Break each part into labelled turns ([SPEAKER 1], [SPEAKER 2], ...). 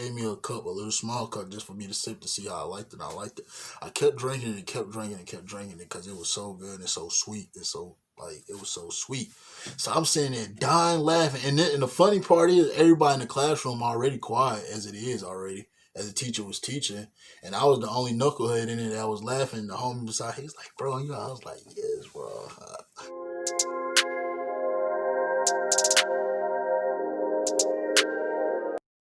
[SPEAKER 1] gave me a cup, a little small cup, just for me to sip to see how I liked it. I liked it. I kept drinking it and kept drinking it and kept drinking it because it was so good and so sweet and so like it was so sweet. So I'm sitting there dying laughing, and the funny part is everybody in the classroom already quiet as it is already. As the teacher was teaching, and I was the only knucklehead in it that was laughing. The homie beside, he's like, "Bro," you know, I was like, "Yes, bro."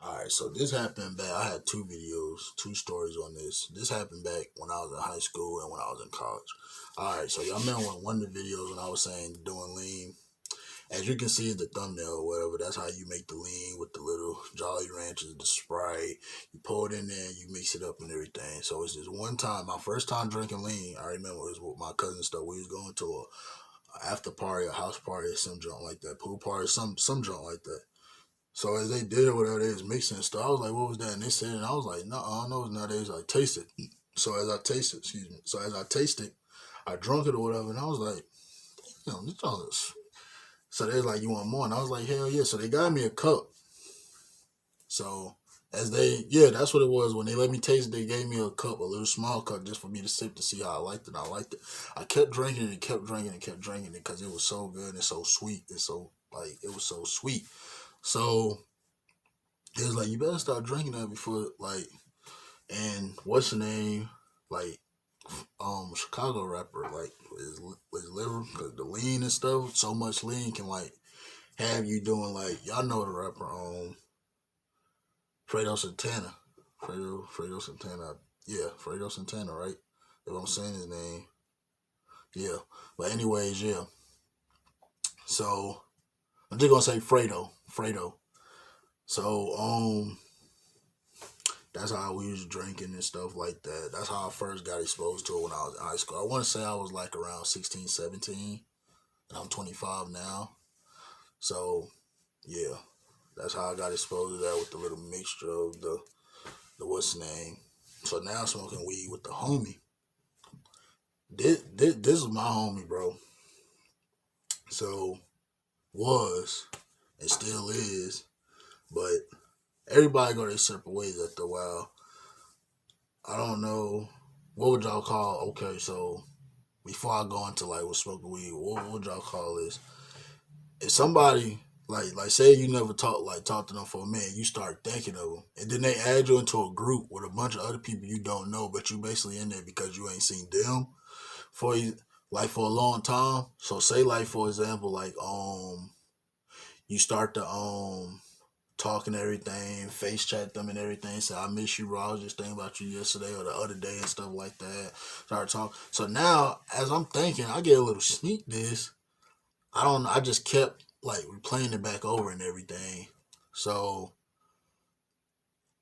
[SPEAKER 1] All right, so this happened back. I had two videos, two stories on this. This happened back when I was in high school and when I was in college. All right, so y'all remember one of the videos when I was saying doing lean? As you can see in the thumbnail or whatever, that's how you make the lean with the little Jolly Ranchers, the Sprite. You pour it in there, you mix it up and everything. So it's just one time, my first time drinking lean, I remember it was with my cousin stuff. We was going to a after party, a house party, or some joint like that, pool party, some joint like that. So as they did or whatever, they was mixing and stuff. I was like, what was that? And they said, and I was like, no, I don't know. It's not. They was like, taste it. So as I tasted, excuse me. So as I tasted, I drunk it or whatever, and I was like, this joint is. So they was like, you want more? And I was like, hell yeah. So they got me a cup. So yeah, that's what it was. When they let me taste it, they gave me a cup, a little small cup, just for me to sip to see how I liked it. I liked it. I kept drinking it and kept drinking it and kept drinking it because it was so good and so sweet and so like it was so sweet. So it was like you better start drinking that before like and what's the name like Chicago rapper like his liver cause the lean and stuff. So much lean can like have you doing like y'all know the rapper Fredo Santana. Fredo Santana. Yeah, Fredo Santana, right? If I'm saying his name. Yeah. But anyways, yeah. So I'm just gonna say Fredo. Fredo. So that's how we was drinking and stuff like that. That's how I first got exposed to it when I was in high school. I want to say I was like around 16, 17, and I'm 25 now. So, yeah, that's how I got exposed to that with the little mixture of the what's the name. So now I'm smoking weed with the homie. This is my homie, bro. So, was, and still is, but everybody go their separate ways after a while. I don't know. What would y'all call? Okay, so before I go into like what smoking weed, what would y'all call this? If somebody like say you never talk to them for a minute, you start thinking of them, and then they add you into a group with a bunch of other people you don't know, but you basically in there because you ain't seen them for you like for a long time. So say like for example like you start to talking and everything, face chat them and everything. Say, I miss you, bro. I was just thinking about you yesterday or the other day and stuff like that. Start talking. So now, as I'm thinking, I get a little sneak this. I don't know. I just kept like replaying it back over and everything. So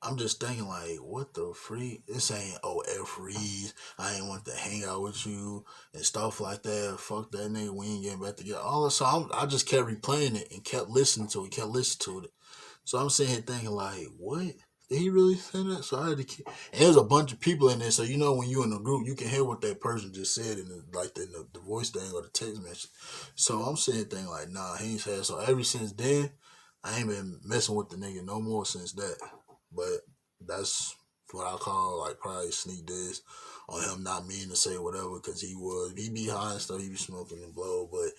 [SPEAKER 1] I'm just thinking like, what the freak? This ain't freeze. I ain't want to hang out with you and stuff like that. Fuck that nigga. We ain't getting back together. All this, so I just kept replaying it and kept listening to it. Kept listening to it. So I'm sitting here thinking like, what? Did he really say that? So I had to keep. And there's a bunch of people in there, so you know when you in a group, you can hear what that person just said in the voice thing or the text message. So I'm sitting here thinking like, nah, he ain't said. So ever since then, I ain't been messing with the nigga no more since that. But that's what I call like probably sneak this on him not meaning to say whatever because he be high and stuff, he be smoking and blow, but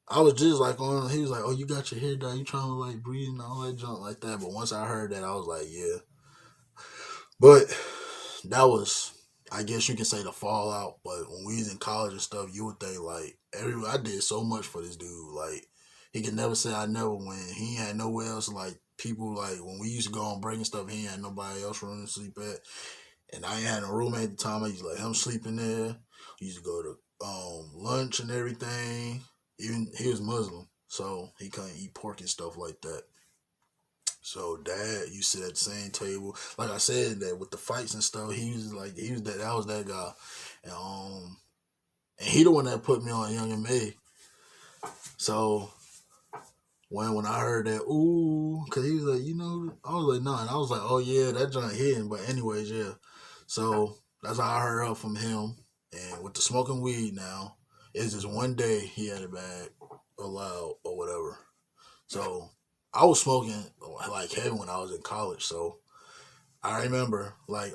[SPEAKER 1] I was just like on. He was like, "Oh, you got your hair done? You trying to like breathe and all that junk like that?" But once I heard that, I was like, "Yeah." But that was, I guess you can say the fallout. But when we was in college and stuff, you would think like I did so much for this dude. Like he could never say I never win. He ain't had nowhere else. Like people like when we used to go on break and stuff, he ain't had nobody else room to sleep at. And I ain't had a roommate at the time. I used to let him sleep in there. We used to go to lunch and everything. Even he was Muslim, so he couldn't eat pork and stuff like that. So dad used to sit at the same table. Like I said, that with the fights and stuff, he was that was that guy. And he the one that put me on Young and May. So when I heard that, ooh, cause he was like, I was like, nah, and I was like, oh yeah, that joint hitting. But anyways, yeah. So that's how I heard up from him. And with the smoking weed now, it's just one day he had it bag allowed or whatever. So I was smoking like heavy when I was in college. So I remember like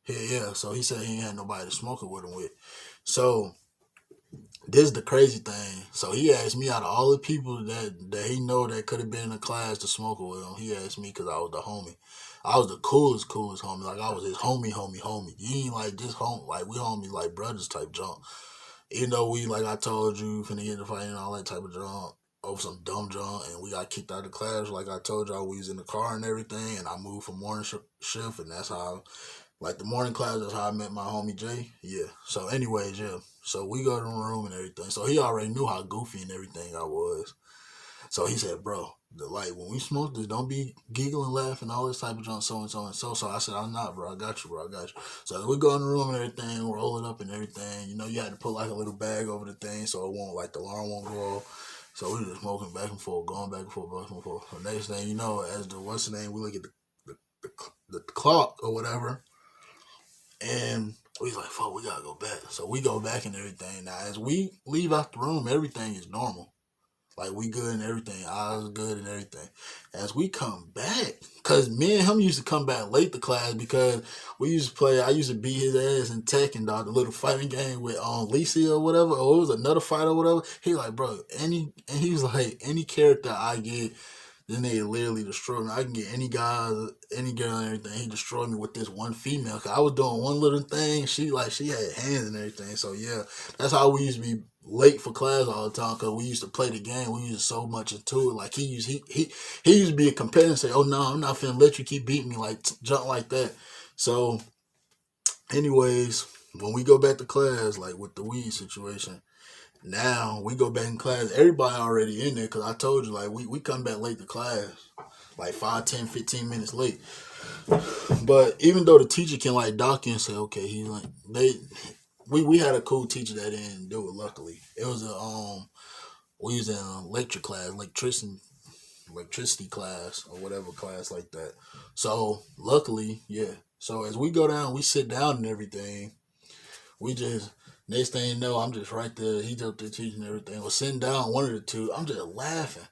[SPEAKER 1] yeah. So he said he ain't had nobody to smoke it with him with. So this is the crazy thing. So he asked me out of all the people that he know that could have been in the class to smoke it with him. He asked me because I was the homie. I was the coolest homie. Like I was his homie. He ain't like just home. Like we homies like brothers type junk. Even though we like I told you finna get in the fight and all that type of junk over some dumb junk, and we got kicked out of the class. Like I told y'all, we was in the car and everything, and I moved from morning shift, and that's how like the morning class, that's how I met my homie Jay. Yeah. So anyways, yeah. So we go to the room and everything. So he already knew how goofy and everything I was. So he said, bro, like when we smoke this, don't be giggling, laughing, all this type of junk, so and so and so. So I said, I'm not, bro. I got you, bro. I got you. So we go in the room and everything, roll it up and everything. You know, you had to put like a little bag over the thing so it won't like the alarm won't go off. So we just smoking back and forth, going back and forth, back and forth. So next thing you know, as the what's the name, we look at the clock or whatever. And we was like, fuck, we gotta go back. So we go back and everything. Now, as we leave out the room, everything is normal. Like, we good and everything. Eyes good and everything. As we come back, because me and him used to come back late to class because we used to play, I used to beat his ass in Tekken, dog, the little fighting game with Lisa or whatever, or it was another fight or whatever. He like, bro, and he was like, any character I get, then they literally destroy me. I can get any guy, any girl, and everything. He destroyed me with this one female. Cause I was doing one little thing. She had hands and everything. So yeah, that's how we used to be late for class all the time. Cause we used to play the game. We used so much into it. Like he used to be a competitor and say, "Oh no, I'm not finna let you keep beating me like junk like that." So, anyways, when we go back to class, like with the weed situation, now we go back in class. Everybody already in there because I told you like we come back late to class, like 5, 10, 15 minutes late. But even though the teacher can like dock you and say, okay, he like we had a cool teacher that didn't do it. Luckily, it was a we was in a lecture class, electricity class or whatever class like that. So luckily, yeah. So as we go down, we sit down and everything. We just next thing you know, I'm just right there. He's up there teaching everything. We're sitting down, one of the two. I'm just laughing.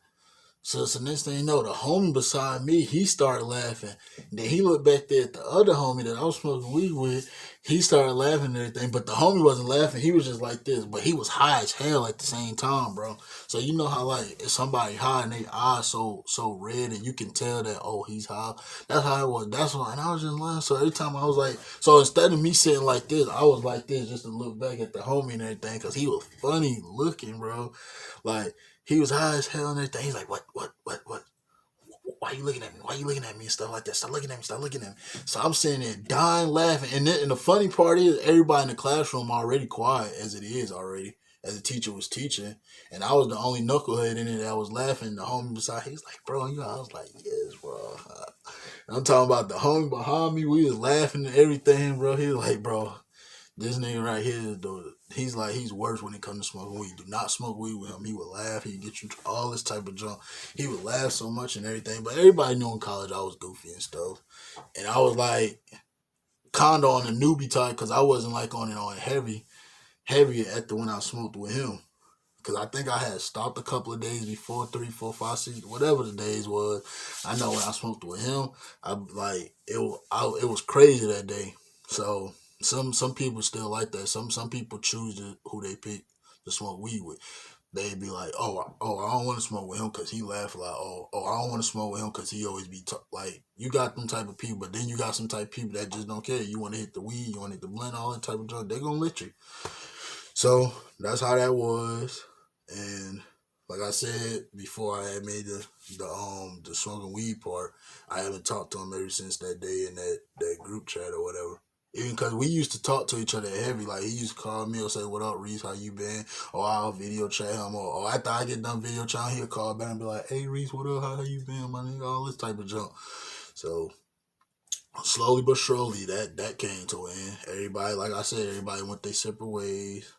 [SPEAKER 1] So next thing you know, the homie beside me, he started laughing. And then he looked back there at the other homie that I was smoking weed with. He started laughing and everything, but the homie wasn't laughing. He was just like this, but he was high as hell at the same time, bro. So you know how like if somebody high and they eyes so red and you can tell that oh he's high. That's how it was. That's why, and I was just laughing. So every time I was like, so instead of me sitting like this, I was like this just to look back at the homie and everything because he was funny looking, bro. Like he was high as hell and everything. He's like, what? Why are you looking at me? Why are you looking at me and stuff like that? Stop looking at me. Stop looking at me. So I'm sitting there dying laughing. And the funny part is everybody in the classroom already quiet as it is already. As the teacher was teaching. And I was the only knucklehead in it that was laughing. The homie beside, he's like, bro, you know, I was like, yes, bro. I'm talking about the homie behind me. We was laughing and everything, bro. He was like, bro, this nigga right here is he's like he's worse when it comes to smoking weed. Do not smoke weed with him. He would laugh. He'd get you all this type of junk. He would laugh so much and everything. But everybody knew in college I was goofy and stuff. And I was like kinda on the newbie type because I wasn't like on it on heavy at the when I smoked with him. Cause I think I had stopped a couple of days before 3, 4, 5, 6, whatever the days was. I know when I smoked with him, I like it was crazy that day. So some people still like that. Some people choose who they pick to smoke weed with. They'd be like, I don't want to smoke with him because he laugh a lot. I don't want to smoke with him because he always be like. You got them type of people, but then you got some type of people that just don't care. You want to hit the weed, you want to hit the blend, all that type of junk. They gonna let you. So that's how that was. And like I said before, I had made the smoking weed part. I haven't talked to him ever since that day in that group chat or whatever. Even because we used to talk to each other heavy. Like he used to call me or say, "What up, Reese? How you been?" Or I'll video chat him. Or after I get done video chat, he'll call back and be like, "Hey, Reese, what up? How you been, my nigga?" All this type of junk. So slowly but surely, that came to an end. Everybody, like I said, everybody went their separate ways.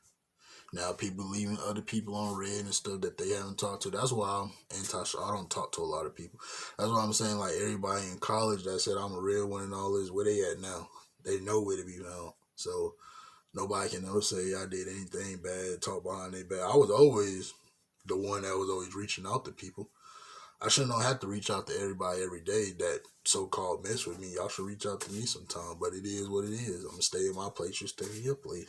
[SPEAKER 1] Now people leaving other people on red and stuff that they haven't talked to. That's why I'm anti-social. I don't talk to a lot of people. That's why I'm saying like everybody in college that said I'm a real one and all this, where they at now? They know where to be found. So nobody can ever say I did anything bad, talk behind their back. I was always the one that was always reaching out to people. I shouldn't have to reach out to everybody every day that so-called mess with me. Y'all should reach out to me sometime, but it is what it is. I'm gonna stay in my place, you stay in your place.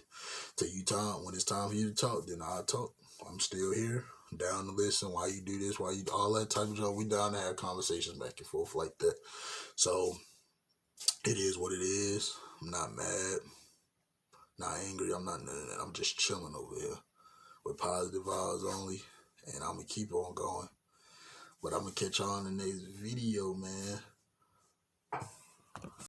[SPEAKER 1] Till you time, when it's time for you to talk, then I'll talk. I'm still here, down to listen, why you do this, why you, all that type of stuff. We down to have conversations back and forth like that. So, it is what it is. I'm not mad, not angry, I'm not none of that. I'm just chilling over here with positive vibes only, and I'm gonna keep on going. But I'm gonna catch y'all in the next video, man.